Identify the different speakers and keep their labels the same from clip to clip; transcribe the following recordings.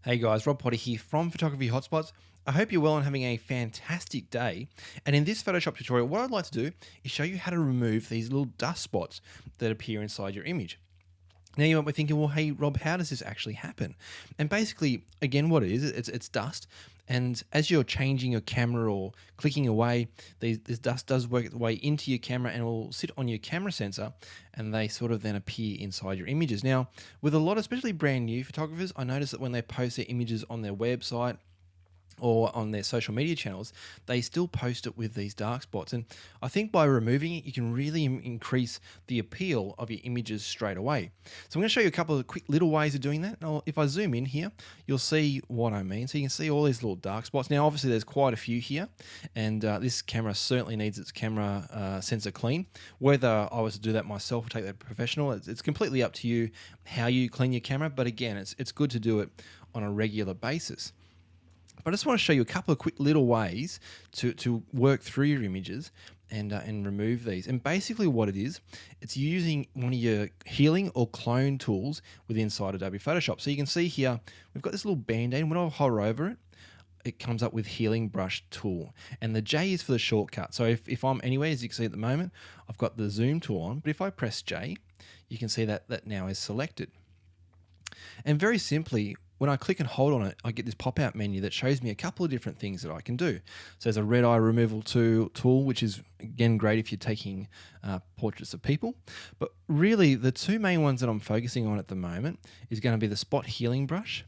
Speaker 1: Hey guys, Rob Potter here from Photography Hotspots. I hope you're well and having a fantastic day. And in this Photoshop tutorial, what I'd like to do is show you how to remove these little dust spots that appear inside your image. Now you might be thinking, well, hey Rob, how does this actually happen? And basically, again, what it is, it's dust. And as you're changing your camera or clicking away, this dust does work its way into your camera and will sit on your camera sensor, and they sort of then appear inside your images. Now, with a lot, especially brand new photographers, I notice that when they post their images on their website or on their social media channels, they still post it with these dark spots. And I think by removing it, you can really increase the appeal of your images straight away. So I'm going to show you a couple of quick little ways of doing that. Now, if I zoom in here, you'll see what I mean. So you can see all these little dark spots. Now, obviously, there's quite a few here, and this camera certainly needs its camera sensor clean. Whether I was to do that myself or take that professional, it's completely up to you how you clean your camera. But again, it's good to do it on a regular basis. But I just want to show you a couple of quick little ways to work through your images and remove these. And basically what it is, it's using one of your healing or clone tools within inside Adobe Photoshop. So you can see here, we've got this little band-aid, and when I hover over it, it comes up with healing brush tool. And the J is for the shortcut. So if I'm anywhere, as you can see at the moment, I've got the zoom tool on, but if I press J, you can see that now is selected. And very simply, when I click and hold on it, I get this pop-out menu that shows me a couple of different things that I can do. So there's a red eye removal tool, which is, again, great if you're taking portraits of people. But really, the two main ones that I'm focusing on at the moment is going to be the spot healing brush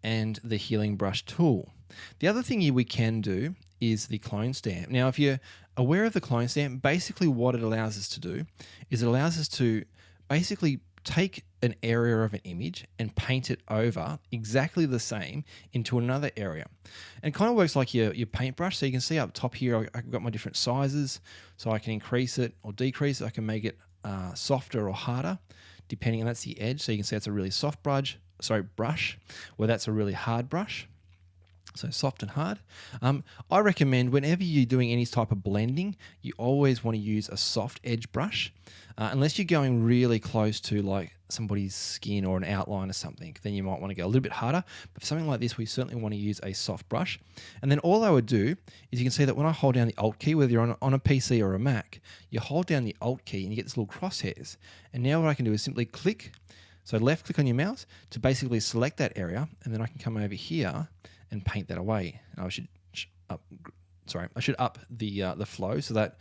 Speaker 1: and the healing brush tool. The other thing we can do is the clone stamp. Now, if you're aware of the clone stamp, basically what it allows us to do is it allows us to basically take an area of an image and paint it over exactly the same into another area. And it kind of works like your paintbrush. So you can see up top here, I've got my different sizes. So I can increase it or decrease it. I can make it softer or harder, depending on that's the edge. So you can see it's a really soft brush, where that's a really hard brush. So soft and hard. I recommend whenever you're doing any type of blending, you always want to use a soft edge brush. Unless you're going really close to like somebody's skin or an outline or something, then you might want to go a little bit harder. But for something like this, we certainly want to use a soft brush. And then all I would do is you can see that when I hold down the Alt key, whether you're on a PC or a Mac, you hold down the Alt key and you get this little crosshairs. And now what I can do is simply click. So left click on your mouse to basically select that area, and then I can come over here and paint that away. I should up the flow. So that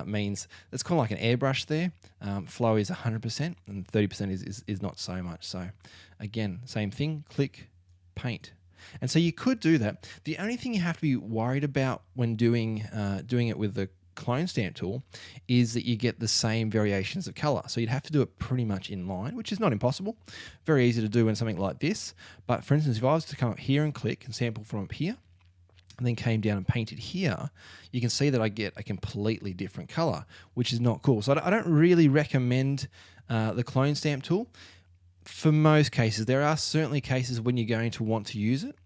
Speaker 1: means it's kind of like an airbrush there. Flow is 100% and 30% is not so much. So again, same thing, click, paint. And so you could do that. The only thing you have to be worried about when doing it with the clone stamp tool is that you get the same variations of color. So you'd have to do it pretty much in line, which is not impossible. Very easy to do in something like this. But for instance, if I was to come up here and click and sample from up here, and then came down and painted here, you can see that I get a completely different color, which is not cool. So I don't really recommend the clone stamp tool for most cases. There are certainly cases when you're going to want to use it.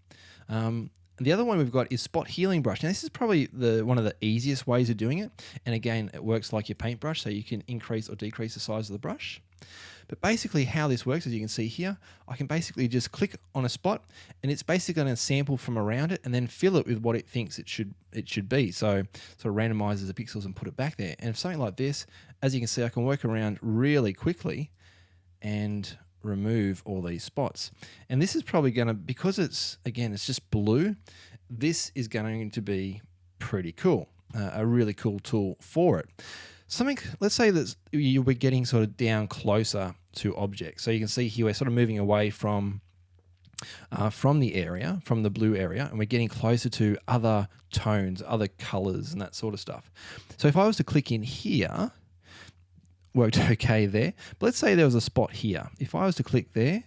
Speaker 1: The other one we've got is spot healing brush. Now this is probably one of the easiest ways of doing it. And again, it works like your paintbrush, so you can increase or decrease the size of the brush. But basically how this works, as you can see here, I can basically just click on a spot and it's basically going to sample from around it and then fill it with what it thinks it should be. So sort of randomizes the pixels and put it back there. And if something like this, as you can see, I can work around really quickly and remove all these spots. And this is probably going to, because it's just blue, this is going to be pretty cool. A really cool tool for it. Let's say that we're getting sort of down closer to objects. So you can see here we're sort of moving away from the blue area, and we're getting closer to other tones, other colors, and that sort of stuff. So if I was to click in here, worked okay there. But let's say there was a spot here. If I was to click there,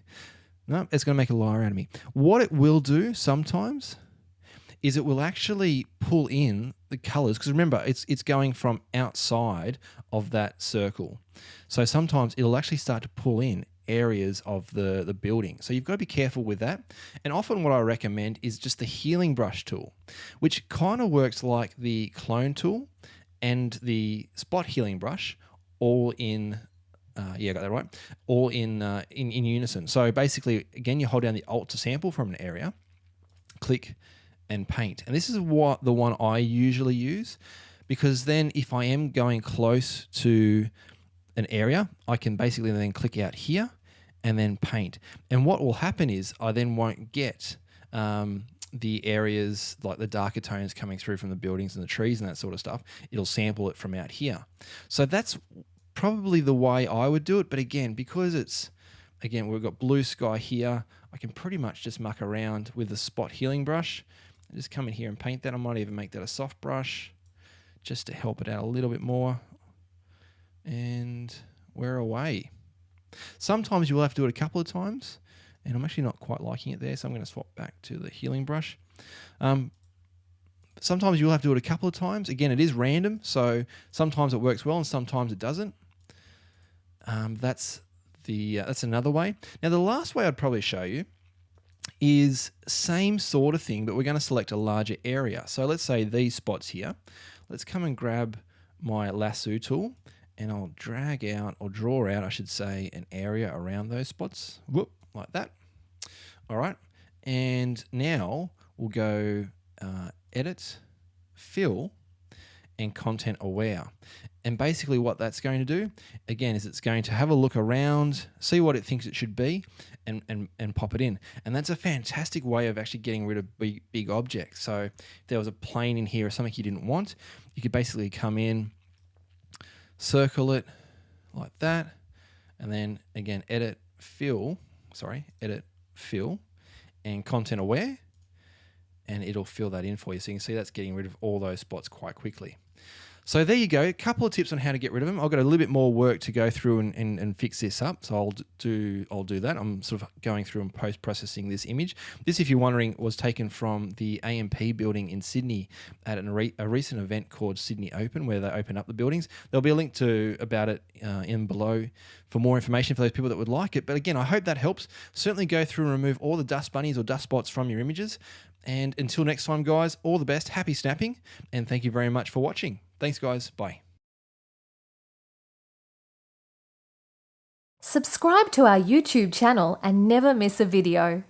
Speaker 1: no, it's going to make a liar out of me. What it will do sometimes is it will actually pull in the colors, because remember, it's going from outside of that circle. So sometimes it'll actually start to pull in areas of the building. So you've got to be careful with that. And often what I recommend is just the healing brush tool, which kind of works like the clone tool and the spot healing brush all in yeah, I got that right. All in unison. So basically, again, you hold down the Alt to sample from an area, click, and paint. And this is what the one I usually use, because then if I am going close to an area, I can basically then click out here and then paint. And what will happen is I then won't get the areas like the darker tones coming through from the buildings and the trees and that sort of stuff. It'll sample it from out here. So that's probably the way I would do it. But again, because it's, again, we've got blue sky here, I can pretty much just muck around with the spot healing brush. Just come in here and paint that. I might even make that a soft brush just to help it out a little bit more. And we're away. Sometimes you will have to do it a couple of times, and I'm actually not quite liking it there, so I'm going to swap back to the healing brush. Sometimes you'll have to do it a couple of times. Again, it is random, so sometimes it works well and sometimes it doesn't. That's another way. Now, the last way I'd probably show you is same sort of thing, but we're going to select a larger area. So let's say these spots here. Let's come and grab my lasso tool, and I'll drag out, or draw out, I should say, an area around those spots. Whoop, like that. All right. And now we'll go Edit, Fill, and Content Aware. And basically what that's going to do, again, is it's going to have a look around, see what it thinks it should be, and pop it in. And that's a fantastic way of actually getting rid of big objects. So if there was a plane in here or something you didn't want, you could basically come in, circle it like that, and then again, Edit, Fill, and Content Aware, and it'll fill that in for you. So you can see that's getting rid of all those spots quite quickly. So there you go, a couple of tips on how to get rid of them. I've got a little bit more work to go through and fix this up, so I'll do that. I'm sort of going through and post-processing this image. This, if you're wondering, was taken from the AMP building in Sydney at a recent event called Sydney Open, where they open up the buildings. There'll be a link about it in below for more information for those people that would like it. But again, I hope that helps. Certainly go through and remove all the dust bunnies or dust spots from your images. And until next time, guys, all the best, happy snapping, and thank you very much for watching. Thanks, guys. Bye.
Speaker 2: Subscribe to our YouTube channel and never miss a video.